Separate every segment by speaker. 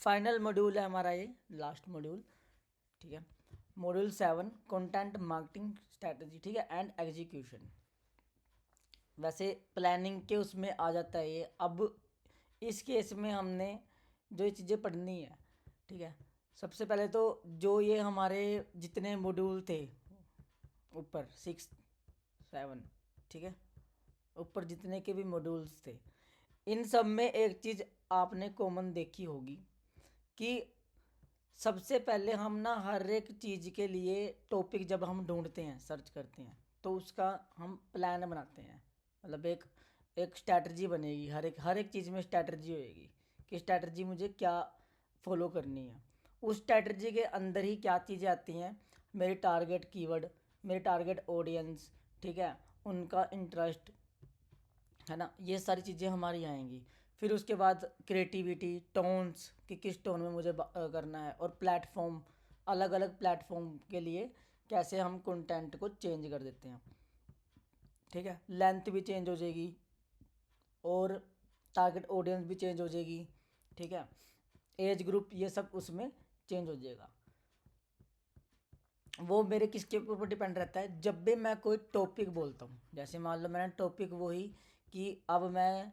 Speaker 1: Final module है हमारा ये, लास्ट मॉड्यूल, ठीक है। मॉड्यूल 7 कंटेंट मार्केटिंग स्ट्रेटजी, ठीक है, एंड एग्जीक्यूशन। वैसे प्लानिंग के उसमें आ जाता है ये। अब इस केस में हमने जो ये चीज़ें पढ़नी है, ठीक है। सबसे पहले तो जो ये हमारे जितने मॉड्यूल थे ऊपर 6 7, ठीक है, ऊपर जितने के भी मॉड्यूल्स थे, इन सब में एक चीज़ आपने कॉमन देखी होगी कि सबसे पहले हम ना हर एक चीज़ के लिए टॉपिक जब हम ढूंढते हैं, सर्च करते हैं, तो उसका हम प्लान बनाते हैं। मतलब एक एक स्ट्रैटेजी बनेगी, हर एक चीज़ में स्ट्रैटेजी होएगी कि स्ट्रैटेजी मुझे क्या फॉलो करनी है। उस स्ट्रैटेजी के अंदर ही क्या चीज़ें आती हैं, मेरी टारगेट कीवर्ड, मेरे टारगेट ऑडियंस, ठीक है, उनका इंटरेस्ट, है ना, ये सारी चीज़ें हमारी आएंगी। फिर उसके बाद क्रिएटिविटी, टोन्स कि किस टोन में मुझे करना है, और प्लेटफॉर्म, अलग अलग प्लेटफॉर्म के लिए कैसे हम कंटेंट को चेंज कर देते हैं, ठीक है। लेंथ भी चेंज हो जाएगी और टारगेट ऑडियंस भी चेंज हो जाएगी, ठीक है। एज ग्रुप, ये सब उसमें चेंज हो जाएगा। वो मेरे किसके ऊपर डिपेंड रहता है, जब भी मैं कोई टॉपिक बोलता हूँ, जैसे मान लो मैंने टॉपिक वही कि अब मैं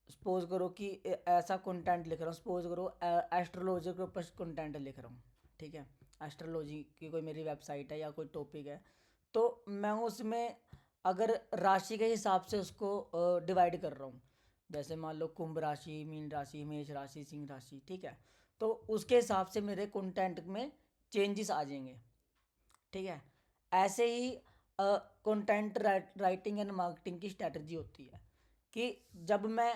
Speaker 1: सपोज करो कि ऐसा कंटेंट लिख रहा हूँ, सपोज करो एस्ट्रोलॉजी के ऊपर कंटेंट लिख रहा हूँ, ठीक है। एस्ट्रोलॉजी की कोई मेरी वेबसाइट है या कोई टॉपिक है, तो मैं उसमें अगर राशि के हिसाब से उसको डिवाइड कर रहा हूँ, जैसे मान लो कुंभ राशि, मीन राशि, मेष राशि, सिंह राशि, ठीक है, तो उसके हिसाब से मेरे कंटेंट में चेंजेस आ जाएंगे, ठीक है। ऐसे ही कंटेंट राइटिंग एंड मार्केटिंग की स्ट्रैटेजी होती है कि जब मैं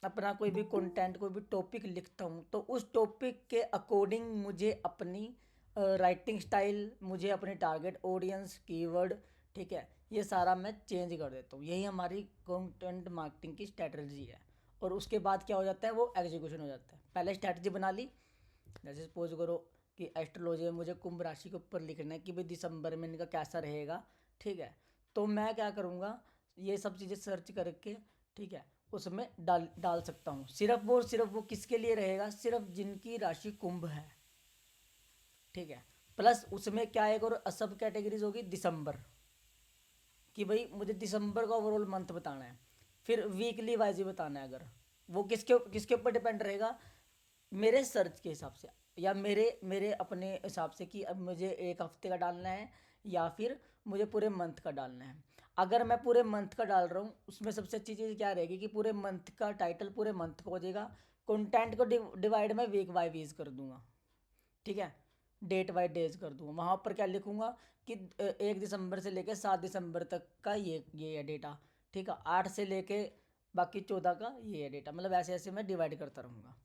Speaker 1: अपना कोई भी कंटेंट, कोई भी टॉपिक लिखता हूँ, तो उस टॉपिक के अकॉर्डिंग मुझे अपनी राइटिंग स्टाइल, मुझे अपने टारगेट ऑडियंस, कीवर्ड, ठीक है, ये सारा मैं चेंज कर देता हूँ। यही हमारी कंटेंट मार्केटिंग की स्ट्रैटेजी है। और उसके बाद क्या हो जाता है, वो एग्जीक्यूशन हो जाता है। पहले स्ट्रैटेजी बना ली, जैसे सपोज करो कि एस्ट्रोलॉजी में मुझे कुंभ राशि के ऊपर लिखना है कि भाई दिसंबर में इनका कैसा रहेगा, ठीक है। तो मैं क्या करूँगा, ये सब चीज़ें सर्च करके, ठीक है, उसमें डाल डाल सकता हूँ। सिर्फ वो किसके लिए रहेगा, सिर्फ जिनकी राशि कुंभ है, ठीक है। प्लस उसमें क्या, एक और सब कैटेगरीज होगी दिसंबर, कि भाई मुझे दिसंबर का ओवरऑल मंथ बताना है। फिर वीकली वाइज ही बताना है। अगर वो किसके किसके ऊपर डिपेंड रहेगा, मेरे सर्च के हिसाब से, या मेरे मेरे अपने हिसाब से कि अब मुझे एक हफ्ते का डालना है या फिर मुझे पूरे मंथ का डालना है। अगर मैं पूरे मंथ का डाल रहा हूँ, उसमें सबसे अच्छी चीज़ क्या रहेगी कि पूरे मंथ का टाइटल पूरे मंथ का हो जाएगा। कंटेंट को डिवाइड मैं वीक बाय वीक कर दूंगा, ठीक है, डेट बाय डेज कर दूंगा। वहाँ पर क्या लिखूंगा कि 1 दिसंबर से लेकर 7 दिसंबर तक का ये है डेटा, ठीक है। 8 से लेके बाकी 14 का ये है डेटा। मतलब ऐसे ऐसे मैं डिवाइड करता रहूँगा।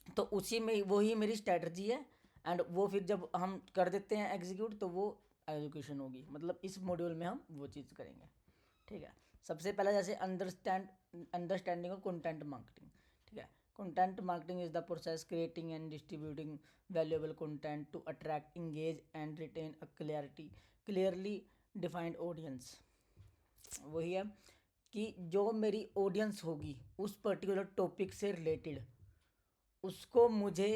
Speaker 1: तो उसी में वही मेरी स्ट्रैटेजी है। एंड वो फिर जब हम कर देते हैं एग्जीक्यूट, तो वो एजुकेशन होगी। मतलब इस मॉड्यूल में हम वो चीज़ करेंगे, ठीक है। सबसे पहला जैसे अंडरस्टैंडिंग ऑफ कंटेंट मार्केटिंग, ठीक है। Content marketing is the process creating and distributing valuable content to attract, engage and retain a clearly defined audience. वही है कि जो मेरी ऑडियंस होगी उस पर्टिकुलर टॉपिक से रिलेटेड, उसको मुझे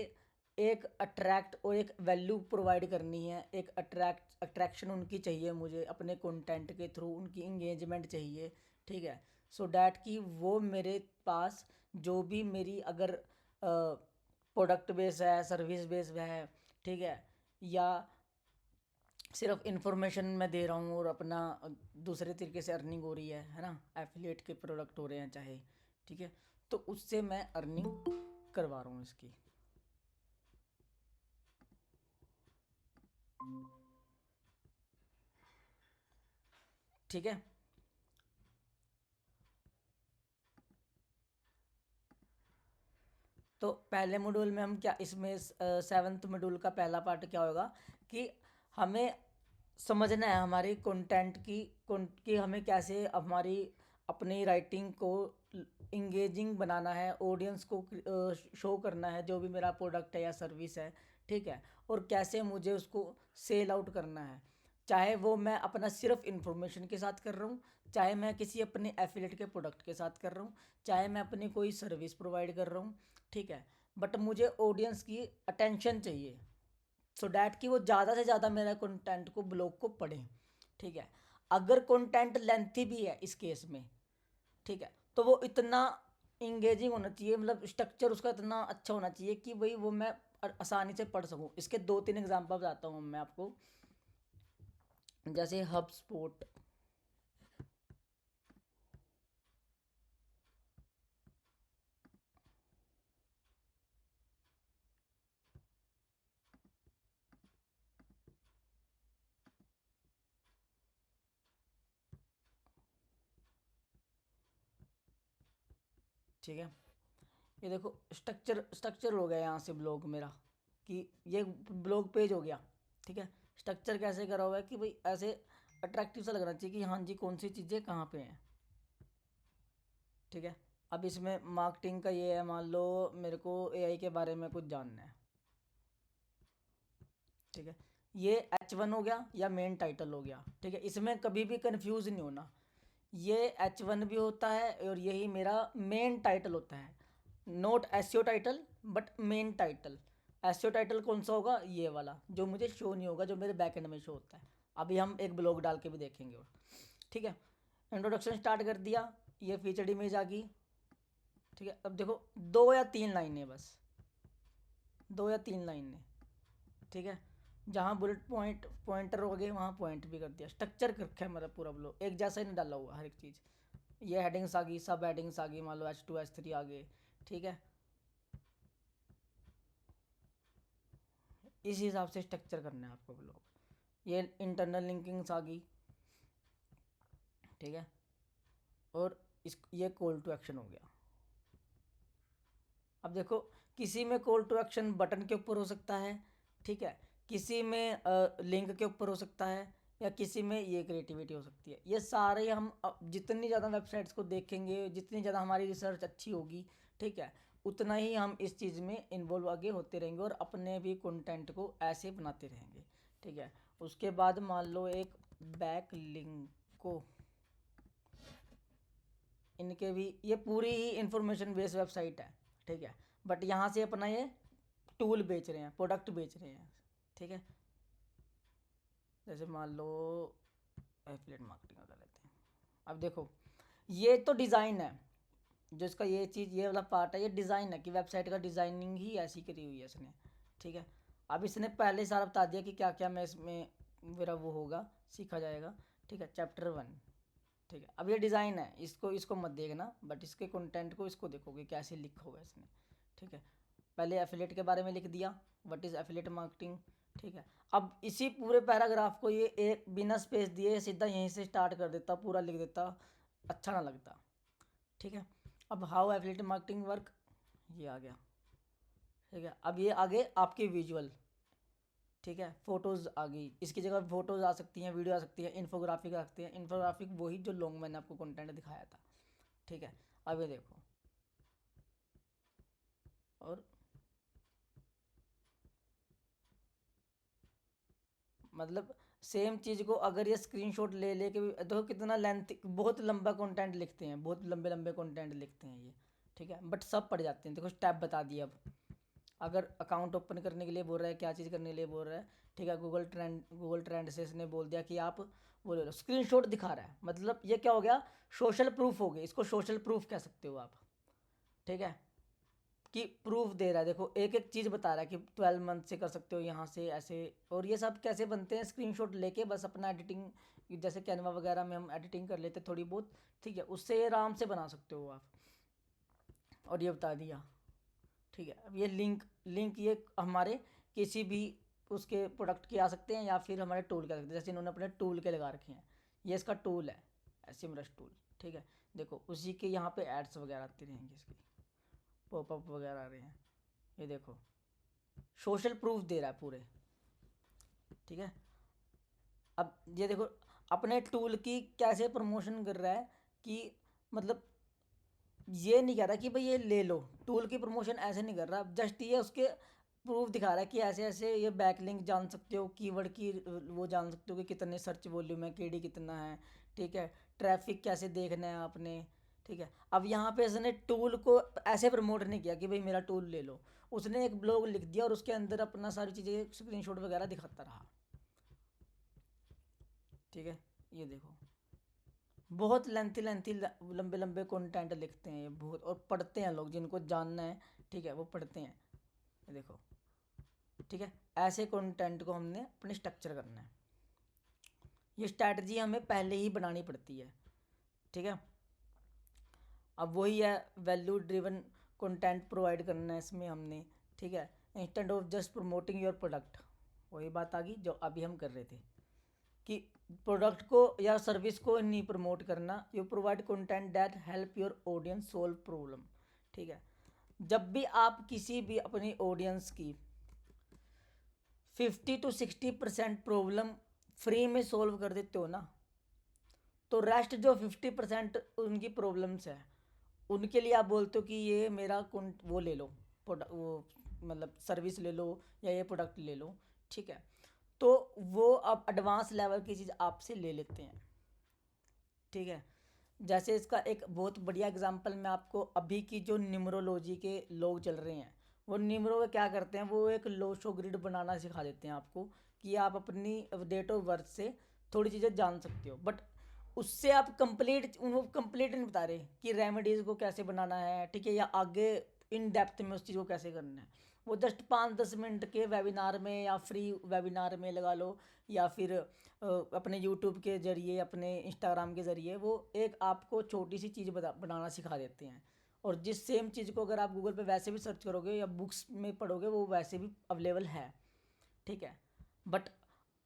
Speaker 1: एक अट्रैक्ट और एक वैल्यू प्रोवाइड करनी है। एक अट्रैक्शन उनकी चाहिए मुझे अपने कंटेंट के थ्रू, उनकी इंगेजमेंट चाहिए, ठीक है। सो डैट कि वो मेरे पास जो भी मेरी अगर प्रोडक्ट बेस है, सर्विस बेस है, ठीक है, या सिर्फ इंफॉर्मेशन मैं दे रहा हूँ और अपना दूसरे तरीके से अर्निंग हो रही है ना, एफिलिएट के प्रोडक्ट हो रहे हैं चाहे, ठीक है, तो उससे मैं अर्निंग करवा रहा हूँ इसकी, ठीक है। तो पहले मॉड्यूल में हम क्या, इसमें 7th मॉड्यूल का पहला पार्ट क्या होगा कि हमें समझना है हमारी कंटेंट की हमें कैसे हमारी अपनी राइटिंग को इंगेजिंग बनाना है, ऑडियंस को शो करना है जो भी मेरा प्रोडक्ट है या सर्विस है, ठीक है। और कैसे मुझे उसको सेल आउट करना है, चाहे वो मैं अपना सिर्फ इंफॉर्मेशन के साथ कर रहा हूँ, चाहे मैं किसी अपने एफिलेट के प्रोडक्ट के साथ कर रहा हूँ, चाहे मैं अपनी कोई सर्विस प्रोवाइड कर रहा हूँ, ठीक है। बट मुझे ऑडियंस की अटेंशन चाहिए, सो डैट कि वो ज़्यादा से ज़्यादा मेरा कंटेंट को, ब्लॉग को पढ़ें। ठीक है, अगर कंटेंट लेंथी भी है इस केस में, ठीक है, तो वो इतना इंगेजिंग होना चाहिए, मतलब स्ट्रक्चर उसका इतना अच्छा होना चाहिए कि भाई वो मैं आसानी से पढ़ सकूँ। इसके दो तीन एग्जांपल बताता हूँ मैं आपको। जैसे हब स्पॉट, ठीक है, ये देखो स्ट्रक्चर स्ट्रक्चर हो गया यहाँ से ब्लॉग मेरा, कि ये ब्लॉग पेज हो गया। ठीक है, स्ट्रक्चर कैसे करा हुआ है कि भाई ऐसे अट्रैक्टिव सा लगना चाहिए कि हाँ जी कौन सी चीज़ें कहाँ पे हैं। ठीक है, अब इसमें मार्केटिंग का ये है, मान लो मेरे को एआई के बारे में कुछ जानना है। ठीक है, ये H1 हो गया या मेन टाइटल हो गया। ठीक है, इसमें कभी भी कंफ्यूज नहीं होना, ये H1 भी होता है और यही मेरा मेन टाइटल होता है। Note SEO title but main title. SEO title कौन सा होगा, ये वाला जो मुझे शो नहीं होगा, जो मेरे बैकएंड में शो होता है। अभी हम एक ब्लॉग डाल के भी देखेंगे। और ठीक है, इंट्रोडक्शन स्टार्ट कर दिया, ये फीचर्ड इमेज आ गई। ठीक है, अब देखो 2 या 3 लाइनें बस, 2 या 3 लाइनें। ठीक है, जहाँ बुलेट पॉइंट पॉइंटर हो गए वहाँ पॉइंट भी कर दिया, स्ट्रक्चर कर रखा है मेरा पूरा ब्लॉग, एक जैसा ही नहीं डाला हुआ हर एक चीज़। ये हेडिंग्स आ गई, सब हेडिंग्स आ गई, मान लो H2 H3 आ गए। ठीक है, इस हिसाब से स्ट्रक्चर करना है आपको ब्लॉग। ये इंटरनल लिंकिंग्स आ गई। ठीक है, और इस ये कॉल टू एक्शन हो गया। अब देखो, किसी में कॉल टू एक्शन बटन के ऊपर हो सकता है। ठीक है, किसी में लिंक के ऊपर हो सकता है, या किसी में ये क्रिएटिविटी हो सकती है। ये सारे हम जितनी ज़्यादा वेबसाइट्स को देखेंगे, जितनी ज़्यादा हमारी रिसर्च अच्छी होगी, ठीक है, उतना ही हम इस चीज़ में इन्वॉल्व आगे होते रहेंगे और अपने भी कंटेंट को ऐसे बनाते रहेंगे। ठीक है, उसके बाद मान लो एक बैक लिंक को, इनके भी ये पूरी ही इंफॉर्मेशन बेस्ड वेबसाइट है। ठीक है, बट यहाँ से अपना ये टूल बेच रहे हैं, प्रोडक्ट बेच रहे हैं। ठीक है, जैसे मान लो एफिलिएट मार्केटिंग कर लेते हैं। अब देखो, ये तो डिज़ाइन है, जो इसका ये चीज़, ये वाला पार्ट है, ये डिज़ाइन है कि वेबसाइट का डिज़ाइनिंग ही ऐसी करी हुई है इसने। ठीक है, अब इसने पहले सारा बता दिया कि क्या क्या मैं इसमें मेरा वो होगा, सीखा जाएगा। ठीक है, चैप्टर 1। ठीक है, अब ये डिज़ाइन है, इसको इसको मत देखना, बट इसके कंटेंट को इसको देखोगे कैसे लिखा होगा इसने। ठीक है, पहले एफिलेट के बारे में लिख दिया, व्हाट इज़ एफिलेट मार्केटिंग। ठीक है, अब इसी पूरे पैराग्राफ को ये एक बिना स्पेस दिए सीधा यहीं से स्टार्ट कर देता, पूरा लिख देता, अच्छा ना लगता। ठीक है, अब हाउ एफिलेट मार्केटिंग वर्क, ये आ गया। ठीक है, अब ये आगे आपके विजुअल। ठीक है, फोटोज़ आ गई, इसकी जगह फोटोज़ आ सकती हैं, वीडियो आ सकती है, इन्फोग्राफिक आ सकती है। इन्फोग्राफिक वही जो लॉन्ग मैंने आपको कंटेंट दिखाया था। ठीक है, अब ये देखो, और मतलब सेम चीज़ को अगर ये स्क्रीनशॉट ले लेके भी देखो, कितना लेंथ, बहुत लंबा कंटेंट लिखते हैं, बहुत लंबे लंबे कंटेंट लिखते हैं ये। ठीक है, बट सब पढ़ जाते हैं। देखो स्टेप बता दिए। अब अगर अकाउंट ओपन करने के लिए बोल रहा है, क्या चीज़ करने के लिए बोल रहा है। ठीक है, गूगल ट्रेंड से इसने बोल दिया कि आप वो ले लो, स्क्रीनशॉट दिखा रहा है, मतलब ये क्या हो गया, सोशल प्रूफ हो गया, इसको सोशल प्रूफ कह सकते हो आप। ठीक है, कि प्रूफ दे रहा है, देखो एक एक चीज़ बता रहा है कि 12 मंथ से कर सकते हो यहाँ से ऐसे। और ये सब कैसे बनते हैं, स्क्रीनशॉट लेके बस अपना एडिटिंग, जैसे कैनवा वगैरह में हम एडिटिंग कर लेते थोड़ी बहुत। ठीक है, उससे ये आराम से बना सकते हो आप, और ये बता दिया। ठीक है, अब ये लिंक लिंक ये हमारे किसी भी उसके प्रोडक्ट के आ सकते हैं, या फिर हमारे टूल के आ सकते हैं, जैसे इन्होंने अपने टूल के लगा रखे हैं, ये इसका टूल है, एसएमरस टूल। ठीक है, देखो उसी के यहाँ पे एड्स वगैरह आती रहेंगी, इसकी पॉपअप वगैरह आ रहे हैं, ये देखो सोशल प्रूफ दे रहा है पूरे। ठीक है, अब ये देखो अपने टूल की कैसे प्रमोशन कर रहा है, कि मतलब ये नहीं कह रहा कि भाई ये ले लो, टूल की प्रमोशन ऐसे नहीं कर रहा, जस्ट ये उसके प्रूफ दिखा रहा है कि ऐसे ऐसे ये बैकलिंक जान सकते हो, कीवर्ड की वो जान सकते हो कि कितने सर्च वॉल्यूम है, केडी कितना है। ठीक है, ट्रैफिक कैसे देखना है आपने। ठीक है। अब यहाँ पे इसने टूल को ऐसे प्रमोट नहीं किया कि भाई मेरा टूल ले लो, उसने एक ब्लॉग लिख दिया और उसके अंदर अपना सारी चीज़ें स्क्रीनशॉट वगैरह दिखाता रहा। ठीक है, ये देखो बहुत लेंथी लेंथी लंबे लंबे कंटेंट लिखते हैं ये बहुत, और पढ़ते हैं लोग जिनको जानना है, ठीक है, वो पढ़ते हैं। ये देखो, ठीक है, ऐसे कंटेंट को हमने अपने स्ट्रक्चर करना है। ये स्ट्रैटेजी हमें पहले ही बनानी पड़ती है। ठीक है, अब वही है, वैल्यू ड्रिवन कंटेंट प्रोवाइड करना है इसमें हमने। ठीक है, instead of just promoting your product, वही बात आ गई जो अभी हम कर रहे थे कि प्रोडक्ट को या सर्विस को नहीं प्रमोट करना। You provide content that help your audience solve problem. ठीक है, जब भी आप किसी भी अपनी ऑडियंस की 50 to 60% प्रॉब्लम फ्री में सोल्व कर देते हो ना, तो रेस्ट जो 50% उनकी प्रॉब्लम्स है उनके लिए आप बोलते हो कि ये मेरा वो ले लो, प्रोडक्ट वो मतलब सर्विस ले लो या ये प्रोडक्ट ले लो। ठीक है, तो वो अब एडवांस लेवल की चीज़ आपसे ले लेते हैं। ठीक है, जैसे इसका एक बहुत बढ़िया एग्जांपल मैं आपको, अभी की जो न्यूमरोलॉजी के लोग चल रहे हैं, वो न्यूमरो में क्या करते हैं, वो एक लोशो ग्रिड बनाना सिखा देते हैं आपको कि आप अपनी डेट ऑफ बर्थ से थोड़ी चीज़ें जान सकते हो, बट उससे आप कंप्लीट उनको कंप्लीट नहीं बता रहे कि रेमेडीज़ को कैसे बनाना है। ठीक है, या आगे इन डेप्थ में उस चीज़ को कैसे करना है। वो जस्ट 5-10 मिनट के वेबिनार में या फ्री वेबिनार में लगा लो, या फिर अपने यूट्यूब के ज़रिए, अपने इंस्टाग्राम के ज़रिए वो एक आपको छोटी सी चीज़ बनाना सिखा देते हैं। और जिस सेम चीज़ को अगर आप गूगल पे वैसे भी सर्च करोगे या बुक्स में पढ़ोगे, वो वैसे भी अवेलेबल है। ठीक है, बट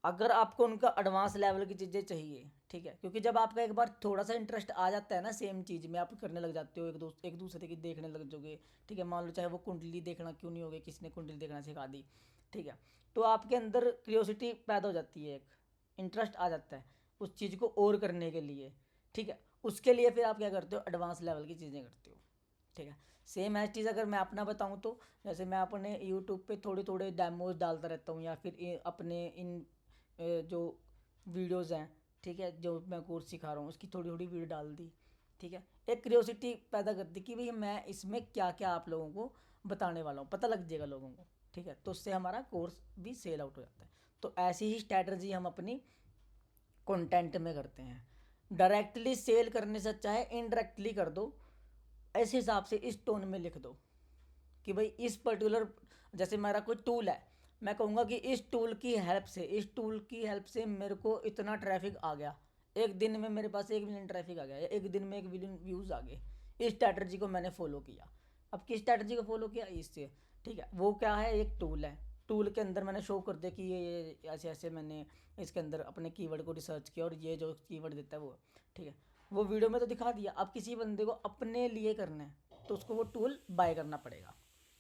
Speaker 1: अगर आपको उनका एडवांस लेवल की चीज़ें चाहिए, ठीक है, क्योंकि जब आपका एक बार थोड़ा सा इंटरेस्ट आ जाता है ना सेम चीज़ में, आप करने लग जाते हो, एक दूसरे की देखने लग जाओगे। ठीक है, मान लो चाहे वो कुंडली देखना क्यों नहीं होगी, किसी ने कुंडली देखना सिखा दी। ठीक है, तो आपके अंदर क्यूरियोसिटी पैदा हो जाती है, एक इंटरेस्ट आ जाता है उस चीज़ को और करने के लिए। ठीक है, उसके लिए फिर आप क्या करते हो, एडवांस लेवल की चीज़ें करते हो। ठीक है, सेम एज चीज़ अगर मैं अपना बताऊं तो, जैसे मैं अपने यूट्यूब पे थोड़े थोड़े डेमोज डालता रहता हूँ, या फिर अपने इन जो वीडियोज़ हैं, ठीक है, जो मैं कोर्स सिखा रहा हूँ उसकी थोड़ी थोड़ी वीडियो डाल दी। ठीक है, एक क्यूरियोसिटी पैदा करती कि भाई मैं इसमें क्या क्या आप लोगों को बताने वाला हूँ, पता लग जाएगा लोगों को। ठीक है, तो उससे हमारा कोर्स भी सेल आउट हो जाता है। तो ऐसी ही स्ट्रैटेजी हम अपनी कंटेंट में करते हैं। डायरेक्टली सेल करने से अच्छा है इनडायरेक्टली कर दो, इस हिसाब से इस टोन में लिख दो कि भाई इस पर्टिकुलर, जैसे मेरा कोई टूल है, मैं कहूँगा कि इस टूल की हेल्प से मेरे को इतना ट्रैफिक आ गया, एक दिन में मेरे पास 1 मिलियन ट्रैफिक आ गया, या एक दिन में 1 मिलियन व्यूज़ आ गए, इस स्ट्रैटेजी को मैंने फॉलो किया। अब किस स्ट्रैटेजी को फॉलो किया, इससे। ठीक है, वो क्या है, एक टूल है, टूल के अंदर मैंने शो कर दिया कि ये ऐसे ऐसे मैंने इसके अंदर अपने कीवर्ड को रिसर्च किया और ये जो कीवर्ड देता है वो। ठीक है, वो वीडियो में तो दिखा दिया, अब किसी बंदे को अपने लिए करना है तो उसको वो टूल बाय करना पड़ेगा।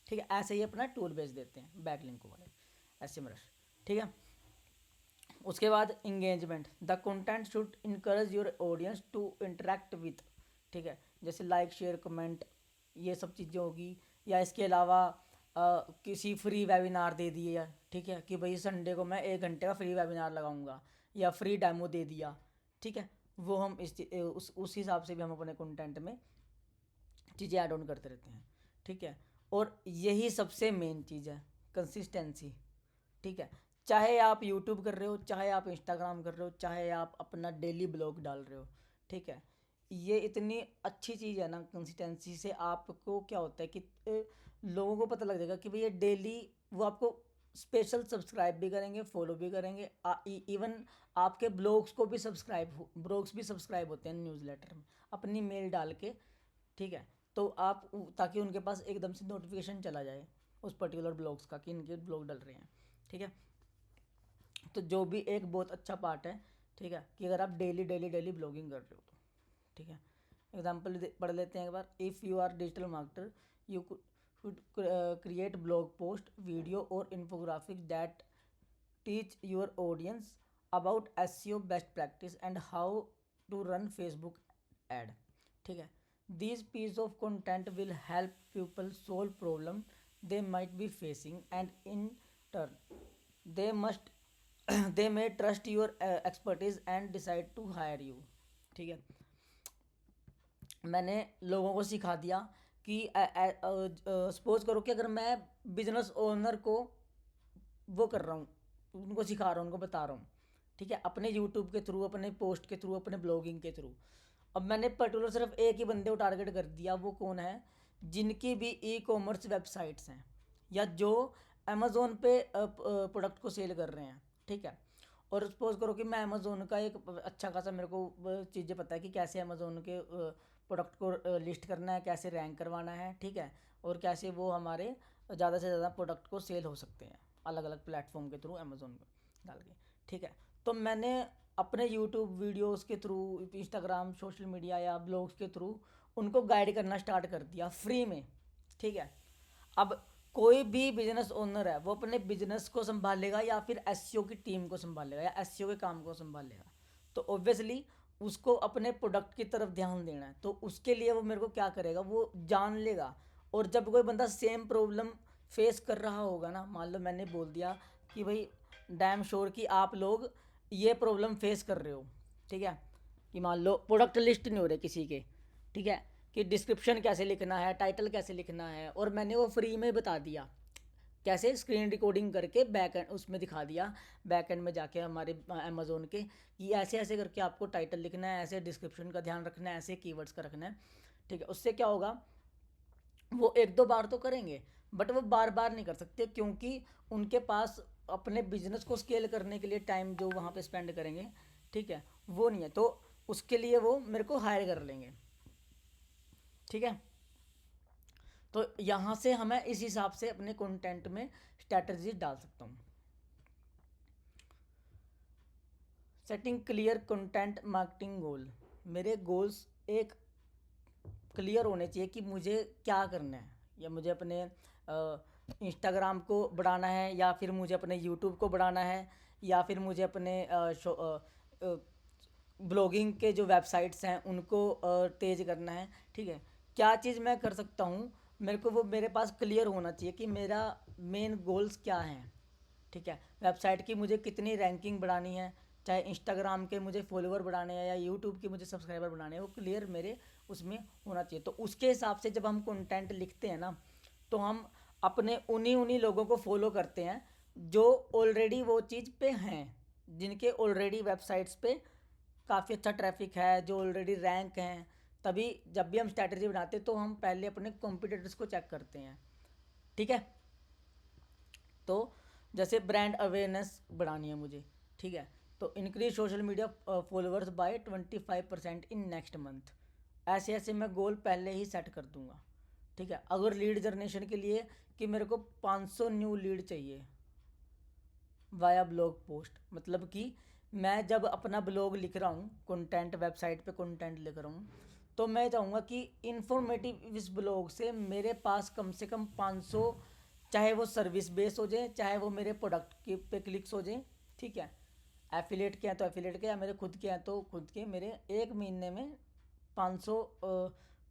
Speaker 1: ठीक है, ऐसे ही अपना टूल बेच देते हैं बैकलिंक वाले, ऐसे मरस। ठीक है, उसके बाद engagement, the content should encourage your audience to interact with. ठीक है, जैसे लाइक शेयर कमेंट, ये सब चीज़ें होगी। या इसके अलावा किसी फ्री वेबिनार दे दिए, ठीक है, कि भाई संडे को मैं 1 घंटे का फ्री वेबिनार लगाऊंगा, या फ्री डेमो दे दिया। ठीक है, वो हम उस हिसाब से भी हम अपने कंटेंट में चीज़ें ऐड ऑन करते रहते हैं। ठीक है, और यही सबसे मेन चीज़ है, कंसिस्टेंसी। ठीक है, चाहे आप यूट्यूब कर रहे हो, चाहे आप इंस्टाग्राम कर रहे हो, चाहे आप अपना डेली ब्लॉग डाल रहे हो। ठीक है, ये इतनी अच्छी चीज़ है ना, कंसिस्टेंसी से आपको क्या होता है कि लोगों को पता लग जाएगा कि भाई ये डेली, वो आपको स्पेशल सब्सक्राइब भी करेंगे, फॉलो भी करेंगे, इवन आपके ब्लॉग्स भी सब्सक्राइब होते हैं न्यूज़लेटर में अपनी मेल डाल के। ठीक है, तो आप ताकि उनके पास एकदम से नोटिफिकेशन चला जाए उस पर्टिकुलर ब्लॉग्स का कि इनके ब्लॉग डल रहे हैं। ठीक है, तो जो भी एक बहुत अच्छा पार्ट है। ठीक है, कि अगर आप डेली डेली डेली ब्लॉगिंग कर रहे हो तो। ठीक है, एग्जाम्पल पढ़ लेते हैं एक बार। If you are digital marketer, you could create blog post, video और infographic that teach your audience about SEO best practice and how to run Facebook ad. ठीक है, these piece of content will help people solve problem they might be facing, and in turn they must they may trust your expertise and decide to hire you। ठीक है, मैंने लोगों को सिखा दिया कि सपोज करो कि अगर मैं बिजनेस ओनर को वो कर रहा हूँ, उनको सिखा रहा हूँ, उनको बता रहा हूँ, ठीक है, अपने यूट्यूब के थ्रू, अपने पोस्ट के थ्रू, अपने ब्लॉगिंग के थ्रू। अब मैंने पर्टिकुलर सिर्फ एक ही बंदे को टारगेट कर दिया, वो कौन है, जिनकी भी ई कॉमर्स वेबसाइट्स हैं या जो अमेज़ोन पे प्रोडक्ट को सेल कर रहे हैं, ठीक है। और सपोज करो कि मैं अमेज़ोन का एक अच्छा खासा मेरे को चीज़ें पता है कि कैसे अमेज़ोन के प्रोडक्ट को लिस्ट करना है, कैसे रैंक करवाना है, ठीक है, और कैसे वो हमारे ज़्यादा से ज़्यादा प्रोडक्ट को सेल हो सकते हैं अलग अलग प्लेटफॉर्म के थ्रू अमेज़ोन पे डाल के, ठीक है। तो मैंने अपने यूट्यूब वीडियोस के थ्रू, इंस्टाग्राम, सोशल मीडिया या ब्लॉग्स के थ्रू उनको गाइड करना स्टार्ट कर दिया फ्री में, ठीक है। अब कोई भी बिजनेस ओनर है वो अपने बिजनेस को संभालेगा या फिर एसईओ की टीम को संभालेगा या एसईओ के काम को संभालेगा, तो ऑब्वियसली उसको अपने प्रोडक्ट की तरफ ध्यान देना है। तो उसके लिए वो मेरे को क्या करेगा, वो जान लेगा। और जब कोई बंदा सेम प्रॉब्लम फेस कर रहा होगा ना, मान लो मैंने बोल दिया कि भाई डैम श्योर कि आप लोग ये प्रॉब्लम फेस कर रहे हो, ठीक है, कि मान लो प्रोडक्ट लिस्ट नहीं हो रहे किसी के, ठीक है, कि डिस्क्रिप्शन कैसे लिखना है, टाइटल कैसे लिखना है, और मैंने वो फ्री में बता दिया कैसे, स्क्रीन रिकॉर्डिंग करके बैक एंड उसमें दिखा दिया, बैक एंड में जाके हमारे अमेज़ोन के, कि ऐसे ऐसे करके आपको टाइटल लिखना है, ऐसे डिस्क्रिप्शन का ध्यान रखना है, ऐसे कीवर्ड्स का रखना है, ठीक है। उससे क्या होगा, वो एक दो बार तो करेंगे बट वो बार बार नहीं कर सकते, क्योंकि उनके पास अपने बिजनेस को स्केल करने के लिए टाइम जो वहाँ पे स्पेंड करेंगे, ठीक है, वो नहीं है। तो उसके लिए वो मेरे को हायर कर लेंगे, ठीक है। तो यहाँ से हमें इस हिसाब से अपने कंटेंट में स्ट्रैटेजी डाल सकता हूँ। सेटिंग क्लियर कंटेंट मार्केटिंग गोल, मेरे गोल्स एक क्लियर होने चाहिए कि मुझे क्या करना है, या मुझे अपने इंस्टाग्राम को बढ़ाना है, या फिर मुझे अपने यूट्यूब को बढ़ाना है, या फिर मुझे अपने ब्लॉगिंग के जो वेबसाइट्स हैं उनको तेज़ करना है, ठीक है। क्या चीज़ मैं कर सकता हूँ, मेरे को वो मेरे पास क्लियर होना चाहिए कि मेरा मेन गोल्स क्या हैं, ठीक है। वेबसाइट की मुझे कितनी रैंकिंग बढ़ानी है, चाहे इंस्टाग्राम के मुझे फॉलोअर बढ़ाने हैं या यूट्यूब के मुझे सब्सक्राइबर बढ़ाने हैं, वो क्लियर मेरे उसमें होना चाहिए। तो उसके हिसाब से जब हम कंटेंट लिखते हैं ना, तो हम अपने उन्हीं उन्हीं लोगों को फॉलो करते हैं जो ऑलरेडी वो चीज़ पे हैं, जिनके ऑलरेडी वेबसाइट्स पे काफ़ी अच्छा ट्रैफिक है, जो ऑलरेडी रैंक हैं। तभी जब भी हम स्ट्रैटेजी बनाते हैं तो हम पहले अपने कॉम्पिटिटर्स को चेक करते हैं, ठीक है। तो जैसे ब्रांड अवेयरनेस बढ़ानी है मुझे, ठीक है, तो increase social media followers by 25% in next month, ऐसे ऐसे मैं गोल पहले ही सेट कर दूंगा, ठीक है। अगर लीड जनरेशन के लिए कि मेरे को 500 न्यू लीड चाहिए वाया ब्लॉग पोस्ट, मतलब कि मैं जब अपना ब्लॉग लिख रहा हूँ, कंटेंट वेबसाइट पे कंटेंट लिख रहा हूँ, तो मैं चाहूँगा कि इन्फॉर्मेटिव इस ब्लॉग से मेरे पास कम से कम 500, चाहे वो सर्विस बेस हो जाए, चाहे वो मेरे प्रोडक्ट के पे क्लिक्स हो जाए, ठीक है। एफिलेट के हैं तो एफिलेट के, या मेरे खुद के हैं तो खुद के, मेरे एक महीने में 500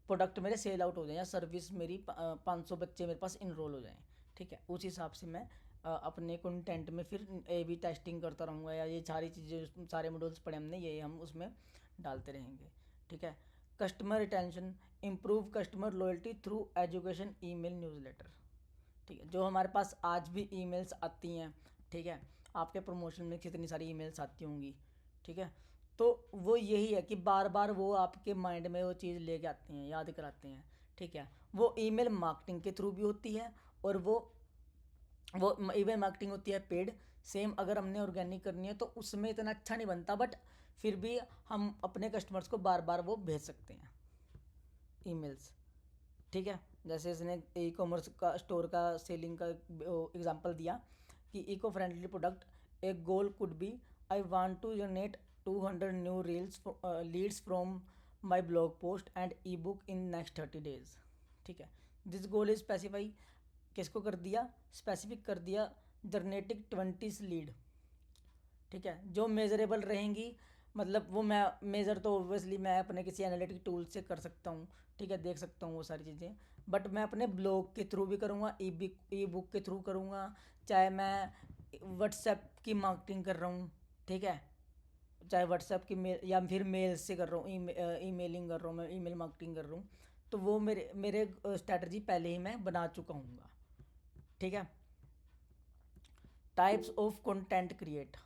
Speaker 1: प्रोडक्ट मेरे सेल आउट हो जाएं, या सर्विस मेरी 500 बच्चे मेरे पास इनरोल हो जाएं, ठीक है। उस हिसाब से मैं अपने कंटेंट में फिर ए बी टेस्टिंग करता रहूँगा, या ये सारी चीज़ें, सारे मॉड्यूल्स पढ़े हमने, ये हम उसमें डालते रहेंगे, ठीक है। Customer retention, improve customer loyalty through education, email, newsletter, ठीक है। जो हमारे पास आज भी ईमेल्स आती हैं, ठीक है, आपके प्रमोशन में कितनी सारी ईमेल्स आती होंगी, ठीक है, तो वो यही है कि बार बार वो आपके माइंड में वो चीज़ लेके आती हैं, याद कराते हैं, ठीक है। वो ईमेल मार्केटिंग के थ्रू भी होती है, और वो ईमेल मार्केटिंग होती है पेड। सेम अगर हमने ऑर्गेनिक करनी है तो उसमें इतना अच्छा नहीं बनता, बट फिर भी हम अपने कस्टमर्स को बार बार वो भेज सकते हैं ईमेल्स, ठीक है। जैसे इसने ई कॉमर्स का स्टोर का सेलिंग का एग्जांपल दिया कि इको फ्रेंडली प्रोडक्ट, एक goal could be, I want to generate 200 new reels leads from my blog post and e book in next 30 days, ठीक है। दिस गोल इज स्पेसिफाई, किसको कर दिया, स्पेसिफिक कर दिया, जनरेटिंग 20 लीड, ठीक है, जो मेजरेबल रहेंगी। मतलब वो मैं मेज़र तो ऑब्वियसली मैं अपने किसी एनालिटिक टूल से कर सकता हूँ, ठीक है, देख सकता हूँ वो सारी चीज़ें, बट मैं अपने ब्लॉग के थ्रू भी करूँगा, ई बुक के थ्रू करूँगा, चाहे मैं व्हाट्सएप की मार्केटिंग कर रहा हूँ, ठीक है, चाहे व्हाट्सएप की मेल या फिर मेल से कर रहा हूँ, ईमेलिंग कर रहा हूँ, मैं ईमेल मार्केटिंग कर रहा हूँ, तो वो मेरे मेरे स्ट्रैटेजी पहले ही मैं बना चुका हूँगा। ठीक है। Types of content create.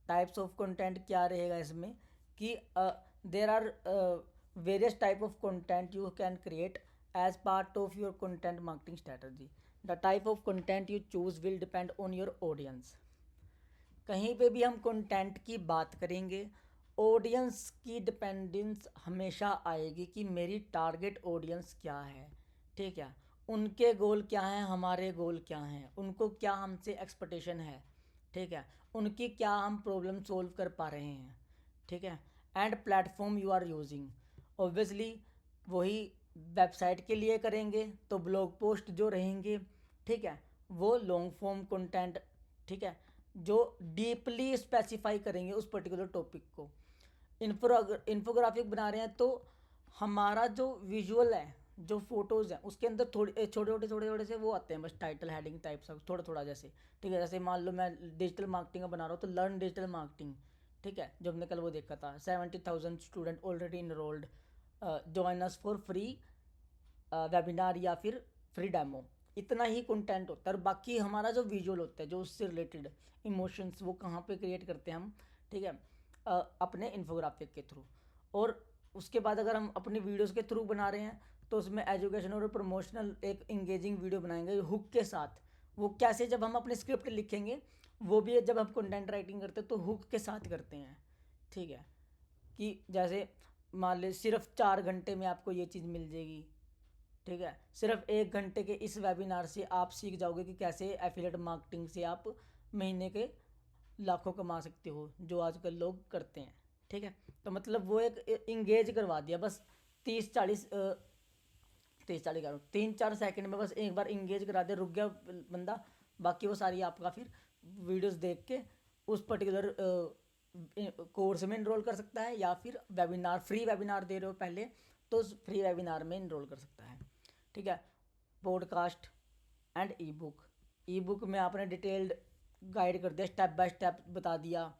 Speaker 1: Types of content क्या रहेगा इसमें कि there are various type of content you can create as part of your content marketing strategy. The type of content you choose will depend on your audience. कहीं पे भी हम content की बात करेंगे, ऑडियंस की डिपेंडेंस हमेशा आएगी कि मेरी टारगेट ऑडियंस क्या है। ठीक है। उनके गोल क्या हैं, हमारे गोल क्या हैं, उनको क्या हमसे एक्सपेक्टेशन है। ठीक है। उनकी क्या हम प्रॉब्लम सोल्व कर पा रहे हैं। ठीक है। And platform you are using, obviously वही वेबसाइट के लिए करेंगे तो ब्लॉग पोस्ट जो रहेंगे, ठीक है, वो लॉन्ग फॉर्म कंटेंट, ठीक है, जो डीपली स्पेसिफाई करेंगे उस पर्टिकुलर टॉपिक को। इन्फोग्राफिक बना रहे हैं तो हमारा जो विजुअल है, जो फोटोज़ हैं, उसके अंदर थोड़े छोटे छोटे से वो आते हैं, बस टाइटल हेडिंग टाइप सा थोड़ा थोड़ा जैसे। ठीक है। जैसे मान लो मैं डिजिटल मार्केटिंग का बना रहा हूँ तो लर्न डिजिटल मार्केटिंग। ठीक है। जो हमने कल वो देखा था 70,000 student already enrolled, join us for free webinar या फिर फ्री डेमो। इतना ही कंटेंट होता है। और बाकी हमारा जो विजुअल होता है, जो उससे रिलेटेड इमोशंस, वो कहाँ पे क्रिएट करते हैं हम। ठीक है। अपने इन्फोग्राफिक के थ्रू। और उसके बाद अगर हम अपनी वीडियोस के थ्रू बना रहे हैं तो उसमें एजुकेशन और प्रमोशनल एक इंगेजिंग वीडियो बनाएंगे हुक के साथ। वो कैसे, जब हम अपने स्क्रिप्ट लिखेंगे, वो भी जब हम कंटेंट राइटिंग करते हैं तो हुक के साथ करते हैं। ठीक है। कि जैसे मान ली सिर्फ 4 घंटे में आपको ये चीज़ मिल जाएगी। ठीक है। सिर्फ 1 घंटे के इस वेबिनार से आप सीख जाओगे कि कैसे एफिलेट मार्केटिंग से आप महीने के लाखों कमा सकते हो, जो आजकल लोग करते हैं। ठीक है। तो मतलब वो एक इंगेज करवा दिया बस। 30-40 30-40 करो, 3-4 सेकंड में बस एक बार इंगेज करा दे, रुक गया बंदा। बाकी वो सारी आपका फिर वीडियोस देख के उस पर्टिकुलर कोर्स में इनरोल कर सकता है, या फिर वेबिनार, फ्री वेबिनार दे रहे हो पहले तो उस फ्री वेबिनार में इनरोल कर सकता है। ठीक है। Podcast and e book. E book में आपने डिटेल्ड गाइड कर दिया, स्टेप बाय स्टेप बता दिया।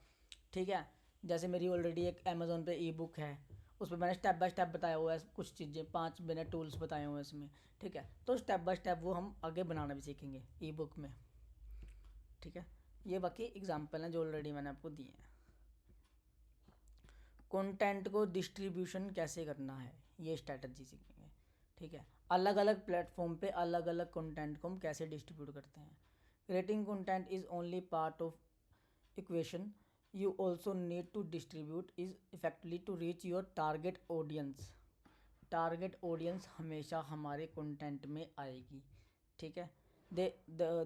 Speaker 1: ठीक है। जैसे मेरी ऑलरेडी एक अमेज़ोन पे ई बुक है, उसमें मैंने स्टेप बाय स्टेप बताया हुआ है, कुछ चीज़ें 5 मिनट टूल्स बताए हुए हैं इसमें। ठीक है। तो स्टेप बाय स्टेप वो हम आगे बनाना भी सीखेंगे ई बुक में। ठीक है। ये बाकी एग्जाम्पल हैं जो ऑलरेडी मैंने आपको दिए हैं। कंटेंट को डिस्ट्रीब्यूशन कैसे करना है, ये स्ट्रैटेजी सीखेंगे। ठीक है। अलग अलग प्लेटफॉर्म पे अलग अलग कंटेंट को हम कैसे डिस्ट्रीब्यूट करते हैं। Creating content is only part of equation, you also need to distribute is effectively to reach your target audience। Target audience हमेशा हमारे कंटेंट में आएगी। ठीक है। They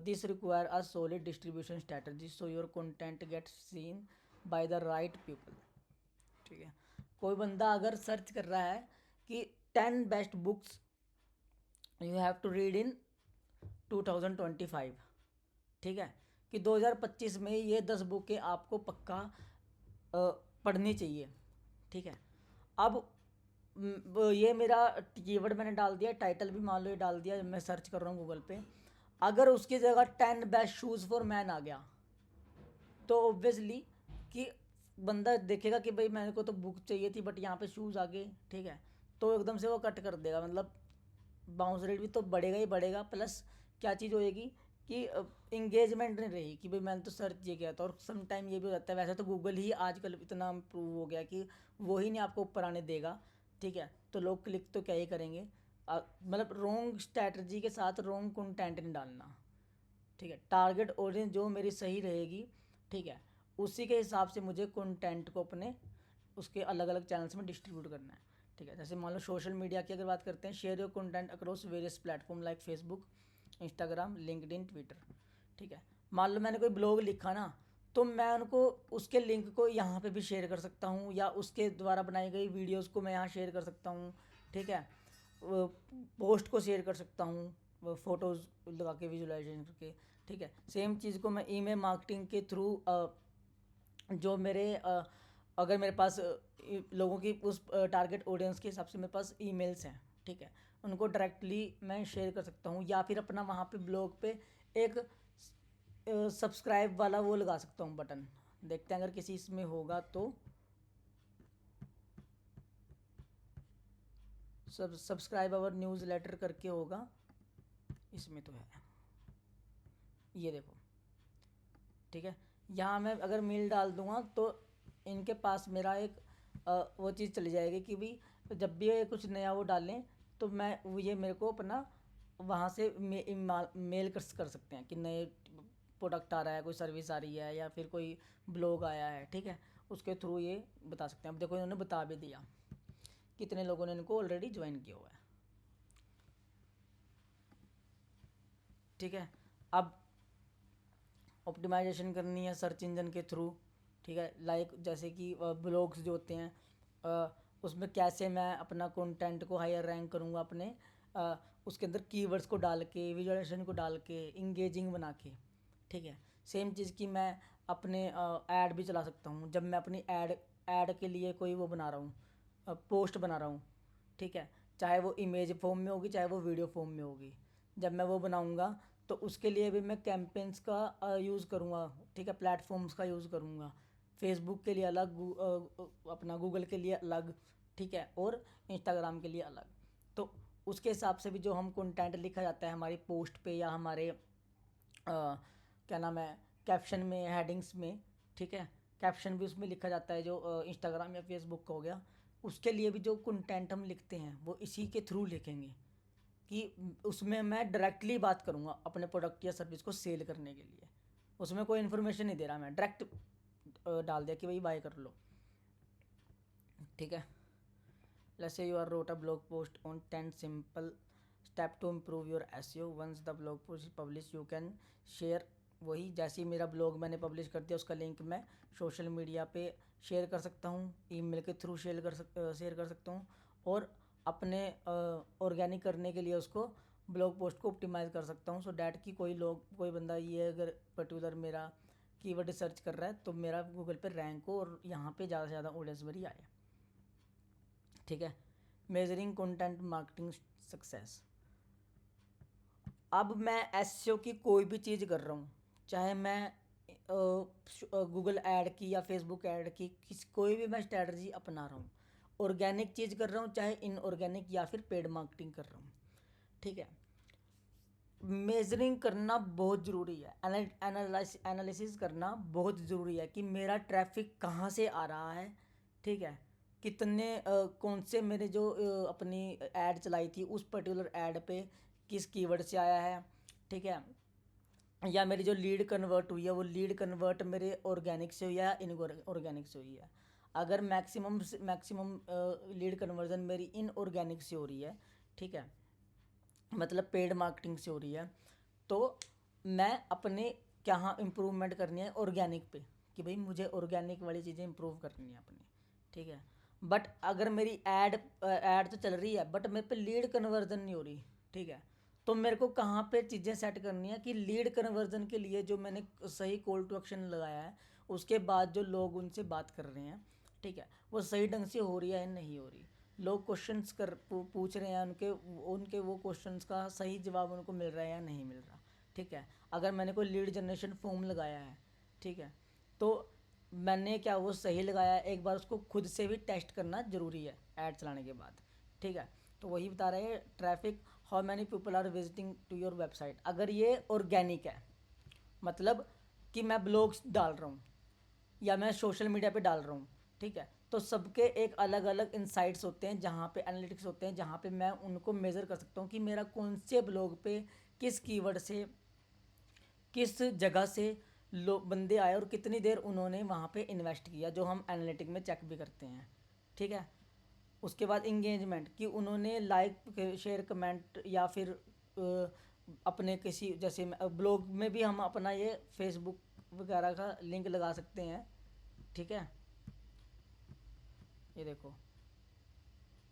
Speaker 1: this require a solid distribution strategy so your content get seen by the right people. ठीक है। कोई बंदा अगर सर्च कर रहा है कि 10 best books you have to read in 2025, ठीक है, कि 2025 में ये 10 बुकें आपको पक्का पढ़नी चाहिए। ठीक है। अब ये मेरा कीवर्ड मैंने डाल दिया, टाइटल भी मान लो ये डाल दिया, मैं सर्च कर रहा हूँ गूगल पे। अगर उसकी जगह 10 बेस्ट शूज़ फॉर मैन आ गया तो ऑब्वियसली कि बंदा देखेगा कि भाई मेरे को तो बुक चाहिए थी बट यहाँ पे शूज़ आ गए। ठीक है। तो एकदम से वो कट कर देगा, मतलब बाउंस रेट भी तो बढ़ेगा ही बढ़ेगा, प्लस क्या चीज़ होएगी कि इंगेजमेंट नहीं रहेगी कि भाई मैंने तो सर्च ये किया था। और सम टाइम ये भी हो जाता है, वैसे तो गूगल ही आजकल इतना इम्प्रूव हो गया कि वो ही नहीं आपको ऊपर आने देगा। ठीक है। तो लोग क्लिक तो क्या ही करेंगे। मतलब रॉन्ग स्ट्रैटेजी के साथ रॉन्ग कंटेंट नहीं डालना। ठीक है। टारगेट ऑडियंस जो मेरी सही रहेगी, ठीक है, उसी के हिसाब से मुझे कंटेंट को अपने उसके अलग अलग चैनल्स में डिस्ट्रीब्यूट करना है। ठीक है। जैसे मान लो सोशल मीडिया की अगर बात करते हैं, share your content across various platform like Facebook, Instagram, LinkedIn, Twitter. ठीक है। मान लो मैंने कोई ब्लॉग लिखा ना, तो मैं उनको उसके लिंक को यहाँ पे भी शेयर कर सकता हूँ, या उसके द्वारा बनाई गई वीडियोस को मैं यहाँ शेयर कर सकता हूँ। ठीक है। पोस्ट को शेयर कर सकता हूँ फ़ोटोज़ लगा के, विजुअलाइजेशन करके। ठीक है। सेम चीज़ को मैं ईमेल मार्केटिंग के थ्रू जो मेरे अगर मेरे पास लोगों की उस टारगेट ऑडियंस के हिसाब से मेरे पास ईमेल्स हैं, ठीक है, उनको डायरेक्टली मैं शेयर कर सकता हूँ, या फिर अपना वहाँ पे ब्लॉग पे एक सब्सक्राइब वाला वो लगा सकता हूँ बटन, देखते हैं अगर किसी इसमें होगा तो। सब्सक्राइब अवर न्यूज़ लेटर करके होगा, इसमें तो है, ये देखो। ठीक है, यहाँ मैं अगर मेल डाल दूंगा तो इनके पास मेरा एक वो चीज़ चली जाएगी कि भी जब भी ये कुछ नया वो डालें तो ये मेरे को अपना वहाँ से मेल कर सकते हैं कि नए प्रोडक्ट आ रहा है, कोई सर्विस आ रही है, या फिर कोई ब्लॉग आया है। ठीक है, उसके थ्रू ये बता सकते हैं। अब देखो इन्होंने बता भी दिया कितने लोगों ने इनको ऑलरेडी ज्वाइन किया हुआ है। ठीक है, अब ऑप्टिमाइजेशन करनी है सर्च इंजन के थ्रू। ठीक है, लाइक जैसे कि ब्लॉग्स जो होते हैं उसमें कैसे मैं अपना कंटेंट को हायर रैंक करूँगा अपने उसके अंदर कीवर्ड्स को डाल के, विजुअलाइजेशन को डाल के, इंगेजिंग बना के। ठीक है, सेम चीज़ की मैं अपने ऐड भी चला सकता हूँ। जब मैं अपनी ऐड के लिए कोई वो बना रहा हूँ, पोस्ट बना रहा हूँ। ठीक है, चाहे वो इमेज फॉर्म में होगी, चाहे वो वीडियो फॉर्म में होगी, जब मैं वो बनाऊँगा तो उसके लिए भी मैं कैंपेन्स का यूज़ करूँगा। ठीक है, प्लेटफॉर्म्स का यूज़ करूँगा। फेसबुक के लिए अलग, अपना गूगल के लिए अलग। ठीक है, और इंस्टाग्राम के लिए अलग। तो उसके हिसाब से भी जो हम कंटेंट लिखा जाता है हमारी पोस्ट पे या हमारे क्या नाम है, कैप्शन में, हेडिंग्स में। ठीक है, कैप्शन भी उसमें लिखा जाता है जो इंस्टाग्राम या फेसबुक का हो गया। उसके लिए भी जो कंटेंट हम लिखते हैं वो इसी के थ्रू लिखेंगे कि उसमें मैं डायरेक्टली बात करूँगा अपने प्रोडक्ट या सर्विस को सेल करने के लिए। उसमें कोई इन्फॉर्मेशन नहीं दे रहा, मैं डायरेक्ट डाल दिया कि भाई बाय कर लो। ठीक है, let's say you are wrote a blog post on 10 simple step to improve your SEO. Once the blog post is published you can share। वही जैसे ही मेरा ब्लॉग मैंने पब्लिश कर दिया उसका लिंक मैं सोशल मीडिया पे शेयर कर सकता हूँ, ईमेल के थ्रू शेयर कर सकता हूँ, और अपने ऑर्गेनिक करने के लिए उसको ब्लॉग पोस्ट को ऑप्टिमाइज़ कर सकता हूँ, सो डैट कि कोई बंदा ये अगर पर्टिकुलर मेरा कीवर्ड सर्च कर रहा है तो मेरा गूगल पे रैंक हो और यहाँ पे ज़्यादा से ज़्यादा ऑडियंस मेरी आए। ठीक है, मेजरिंग कंटेंट मार्केटिंग सक्सेस। अब मैं एसईओ की कोई भी चीज़ कर रहा हूँ, चाहे मैं गूगल ऐड की या फेसबुक ऐड की, कोई भी मैं स्ट्रेटजी अपना रहा हूँ, ऑर्गेनिक चीज़ कर रहा हूँ चाहे इनऑर्गेनिक या फिर पेड मार्केटिंग कर रहा हूँ। ठीक है, मेजरिंग करना बहुत ज़रूरी है, एनालिसिस करना बहुत ज़रूरी है कि मेरा ट्रैफिक कहाँ से आ रहा है। ठीक है, कितने कौन से मेरे जो अपनी ऐड चलाई थी उस पर्टिकुलर ऐड पे किस कीवर्ड से आया है। ठीक है, या मेरी जो लीड कन्वर्ट हुई है वो लीड कन्वर्ट मेरे ऑर्गेनिक से हुई है या इनऑर्गेनिक से हुई है। अगर मैक्सिमम लीड कन्वर्जन मेरी इनऑर्गेनिक से हो रही है, ठीक है, मतलब पेड मार्केटिंग से हो रही है, तो मैं अपने क्या इम्प्रूवमेंट करनी है ऑर्गेनिक पे कि भाई मुझे ऑर्गेनिक वाली चीज़ें इम्प्रूव करनी है अपनी। ठीक है, बट अगर मेरी ऐड तो चल रही है बट मेरे पे लीड कन्वर्जन नहीं हो रही। ठीक है, तो मेरे को कहाँ पे चीज़ें सेट करनी है कि लीड कन्वर्जन के लिए जो मैंने सही कॉल टू एक्शन लगाया है उसके बाद जो लोग उनसे बात कर रहे हैं, ठीक है, वो सही ढंग से हो रही है या नहीं हो रही। लोग क्वेश्चंस पूछ रहे हैं, उनके उनके वो क्वेश्चंस का सही जवाब उनको मिल रहा है या नहीं मिल रहा। ठीक है, अगर मैंने कोई लीड जनरेशन फॉर्म लगाया है, ठीक है, तो मैंने क्या वो सही लगाया है, एक बार उसको खुद से भी टेस्ट करना ज़रूरी है ऐड चलाने के बाद। ठीक है, तो वही बता रहे हैं traffic, how many people are visiting to your website. अगर ये ऑर्गेनिक है, मतलब कि मैं ब्लॉग्स डाल रहा हूँ या मैं सोशल मीडिया पे डाल रहा हूँ, ठीक है, तो सबके एक अलग अलग इंसाइट्स होते हैं जहाँ पे एनालिटिक्स होते हैं, जहाँ पे मैं उनको मेज़र कर सकता हूँ कि मेरा कौन से ब्लॉग पे किस कीवर्ड से किस जगह से लोग बंदे आए और कितनी देर उन्होंने वहाँ पे इन्वेस्ट किया, जो हम एनालिटिक में चेक भी करते हैं। ठीक है, उसके बाद इंगेजमेंट कि उन्होंने लाइक शेयर कमेंट या फिर अपने किसी जैसे ब्लॉग में भी हम अपना ये फेसबुक वगैरह का लिंक लगा सकते हैं। ठीक है, ये देखो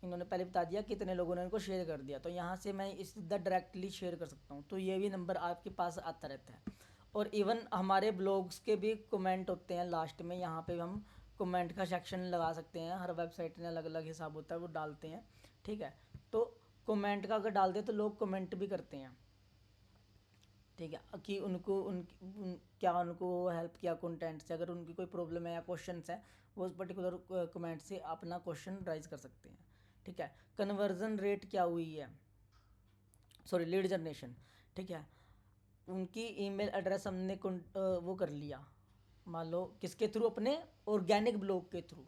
Speaker 1: इन्होंने पहले बता दिया कितने लोगों ने इनको शेयर कर दिया, तो यहाँ से मैं इस डायरेक्टली शेयर कर सकता हूँ, तो ये भी नंबर आपके पास आता रहता है। और इवन हमारे ब्लॉग्स के भी कमेंट होते हैं लास्ट में, यहाँ पे हम कमेंट का सेक्शन लगा सकते हैं, हर वेबसाइट में अलग अलग हिसाब होता है वो डालते हैं। ठीक है, तो कमेंट का अगर डाल दें तो लोग कमेंट भी करते हैं। ठीक है, कि क्या उनको हेल्प किया कंटेंट से, अगर उनकी कोई प्रॉब्लम है या क्वेश्चंस है, वो उस पर्टिकुलर कमेंट से अपना क्वेश्चन राइज कर सकते हैं। ठीक है, कन्वर्जन रेट क्या हुई है, सॉरी लीड जनरेशन। ठीक है, उनकी ईमेल एड्रेस हमने वो कर लिया, मान लो किसके थ्रू, अपने ऑर्गेनिक ब्लॉग के थ्रू,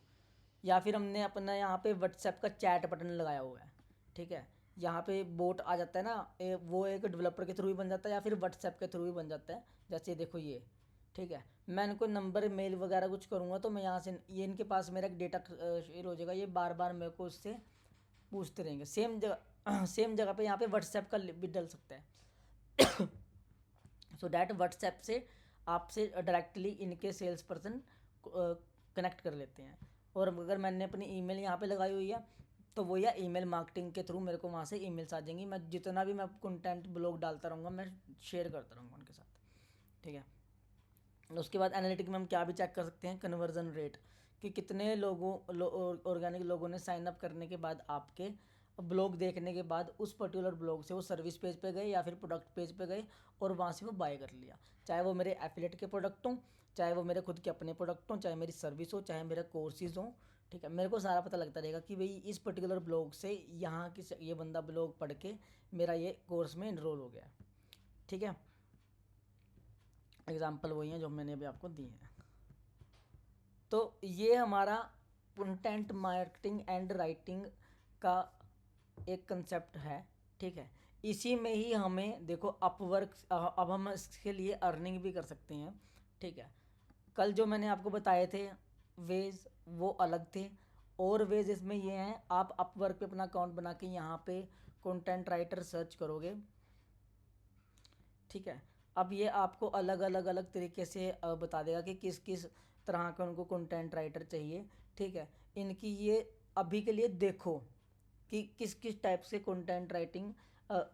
Speaker 1: या फिर हमने अपना यहाँ पे व्हाट्सएप का चैट बटन लगाया हुआ है। ठीक है, यहाँ पे बोट आ जाता है ना, वो एक डेवलपर के थ्रू भी बन जाता है या फिर व्हाट्सएप के थ्रू भी बन जाता है। जैसे देखो ये, ठीक है, मैं इनको नंबर मेल वगैरह कुछ करूँगा तो मैं यहाँ से ये इनके पास मेरा एक डेटा शेयर हो जाएगा, ये बार बार मेरे को उससे पूछते रहेंगे। सेम जगह सेम जगह पे यहाँ पे व्हाट्सएप का भी डल सकता है। सो डैट व्हाट्सएप से आपसे डायरेक्टली इनके सेल्स पर्सन कनेक्ट कर लेते हैं। और अगर मैंने अपनी ईमेल यहाँ पे लगाई हुई है तो वो या ईमेल मार्केटिंग के थ्रू मेरे को वहाँ से ईमेल्स आ जाएंगी। मैं जितना भी मैं कंटेंट ब्लॉग डालता रहूँगा, मैं शेयर करता रहूँगा उनके साथ। ठीक है, उसके बाद एनालिटिक में हम क्या भी चेक कर सकते हैं, कन्वर्जन रेट, कि कितने ऑर्गेनिक लोगों ने साइन अप करने के बाद, आपके ब्लॉग देखने के बाद, उस पर्टिकुलर ब्लॉग से वो सर्विस पेज पे गए या फिर प्रोडक्ट पेज पे गए और वहाँ से वो बाय कर लिया। चाहे वो मेरे एफिलेट के प्रोडक्ट हों, चाहे वो मेरे खुद के अपने प्रोडक्ट हों, चाहे मेरी सर्विस हो, चाहे मेरे कोर्सेज हों। ठीक है, मेरे को सारा पता लगता रहेगा कि भाई इस पर्टिकुलर ब्लॉग से यहाँ की ये बंदा ब्लॉग पढ़ के मेरा ये कोर्स में इनरोल हो गया। ठीक है, एग्जाम्पल वही हैं जो मैंने अभी आपको दिए हैं। तो ये हमारा कंटेंट मार्केटिंग एंड राइटिंग का एक कंसेप्ट है। ठीक है, इसी में ही हमें देखो अपवर्क, अब हम इसके लिए अर्निंग भी कर सकते हैं। ठीक है, कल जो मैंने आपको बताए थे वेज, वो अलग थे, और वेज इसमें ये हैं, आप अपवर्क पे अपना अकाउंट बना के यहाँ पे कंटेंट राइटर सर्च करोगे। ठीक है, अब ये आपको अलग अलग अलग तरीके से बता देगा कि किस किस तरह का उनको कंटेंट राइटर चाहिए। ठीक है, इनकी ये अभी के लिए देखो कि किस किस टाइप से कंटेंट राइटिंग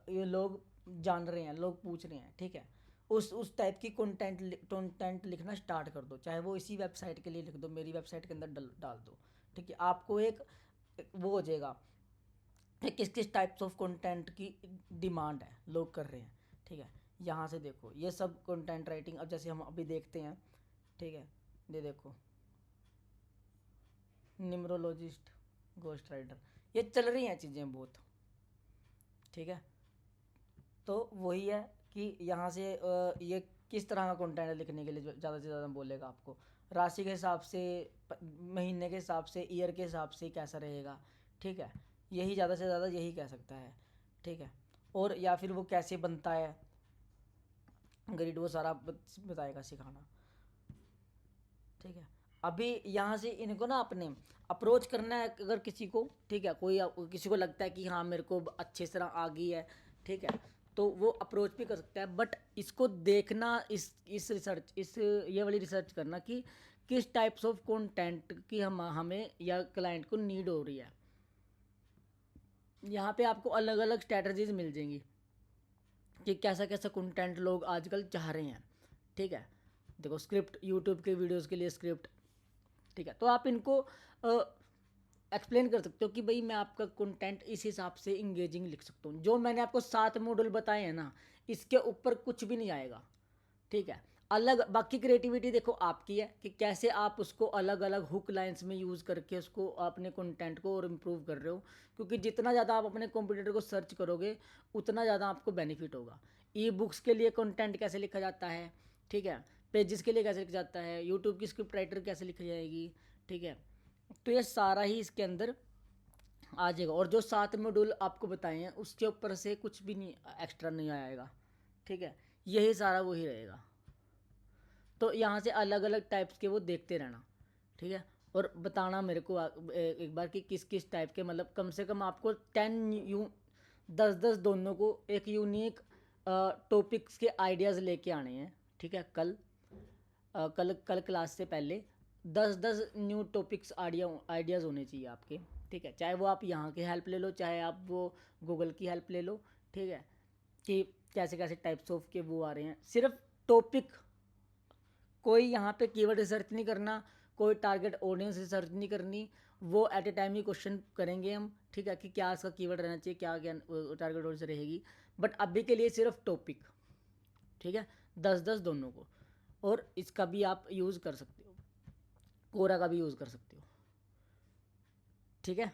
Speaker 1: ये लोग जान रहे हैं, लोग पूछ रहे हैं। ठीक है, उस टाइप की कंटेंट लिखना स्टार्ट कर दो, चाहे वो इसी वेबसाइट के लिए लिख दो, मेरी वेबसाइट के अंदर डाल दो। ठीक है, आपको एक वो हो जाएगा कि किस किस टाइप्स ऑफ कंटेंट की डिमांड है, लोग कर रहे हैं। ठीक है, यहाँ से देखो ये सब कंटेंट राइटिंग, अब जैसे हम अभी देखते हैं। ठीक है, ये देखो न्यूमरोलॉजिस्ट, घोस्ट राइटर, ये चल रही हैं चीज़ें बहुत। ठीक है, तो वही है कि यहाँ से ये किस तरह का कंटेंट लिखने के लिए ज़्यादा से ज़्यादा बोलेगा आपको, राशि के हिसाब से, महीने के हिसाब से, ईयर के हिसाब से कैसा रहेगा। ठीक है, यही ज़्यादा से ज़्यादा यही कह सकता है। ठीक है, और या फिर वो कैसे बनता है ग्रिड, वो सारा बताएगा, सिखाना। ठीक है, अभी यहाँ से इनको ना अपने अप्रोच करना है अगर किसी को। ठीक है, कोई किसी को लगता है कि हाँ मेरे को अच्छे तरह आ गई है। ठीक है, तो वो अप्रोच भी कर सकता है, बट इसको देखना, इस रिसर्च, इस ये वाली रिसर्च करना कि किस टाइप्स ऑफ कंटेंट की हमें या क्लाइंट को नीड हो रही है। यहाँ पे आपको अलग अलग स्ट्रैटेजीज मिल जाएंगी कि कैसा कैसा कंटेंट लोग आजकल चाह रहे हैं। ठीक है, देखो स्क्रिप्ट, यूट्यूब के वीडियोस के लिए स्क्रिप्ट। ठीक है, तो आप इनको एक्सप्लेन कर सकते हो कि भाई मैं आपका कंटेंट इस हिसाब से इंगेजिंग लिख सकता हूँ। जो मैंने आपको 7 मॉडल बताए हैं ना, इसके ऊपर कुछ भी नहीं आएगा। ठीक है, अलग बाकी क्रिएटिविटी देखो आपकी है कि कैसे आप उसको अलग अलग हुक लाइंस में यूज़ करके उसको अपने कंटेंट को और इम्प्रूव कर रहे हो। क्योंकि जितना ज़्यादा आप अपने कंप्यूटर को सर्च करोगे उतना ज़्यादा आपको बेनिफिट होगा। ई बुक्स के लिए कंटेंट कैसे लिखा जाता है, ठीक है, पेजेस के लिए कैसे लिखा जाता है, यूट्यूब की स्क्रिप्ट राइटर कैसे लिखी जाएगी। ठीक है, तो ये सारा ही इसके अंदर आ जाएगा। और जो 7 मॉड्यूल आपको बताए हैं उसके ऊपर से कुछ भी नहीं एक्स्ट्रा नहीं आएगा। ठीक है, यही सारा वही रहेगा। तो यहाँ से अलग अलग टाइप्स के वो देखते रहना। ठीक है, और बताना मेरे को एक बार कि किस किस टाइप के, मतलब कम से कम आपको 10 दोनों को एक यूनिक टॉपिक्स के आइडियाज़ लेके आने हैं। ठीक है, कल क्लास से पहले 10 न्यू टॉपिक्स आइडियाज़ होने चाहिए आपके। ठीक है, चाहे वो आप यहाँ की हेल्प ले लो, चाहे आप वो गूगल की हेल्प ले लो। ठीक है, कि कैसे कैसे टाइप्स ऑफ के वो आ रहे हैं, सिर्फ टॉपिक, कोई यहाँ पे कीवर्ड रिसर्च नहीं करना, कोई टारगेट ऑडियंस रिसर्च नहीं करनी। वो एट ए टाइम ही क्वेश्चन करेंगे हम। ठीक है, कि क्या इसका कीवर्ड रहना चाहिए, क्या क्या टारगेट ऑडियंस रहेगी, बट अभी के लिए सिर्फ टॉपिक। ठीक है, 10-10 दोनों को। और इसका भी आप यूज़ कर सकते हो, कोरा का भी यूज़ कर सकते हो, ठीक है।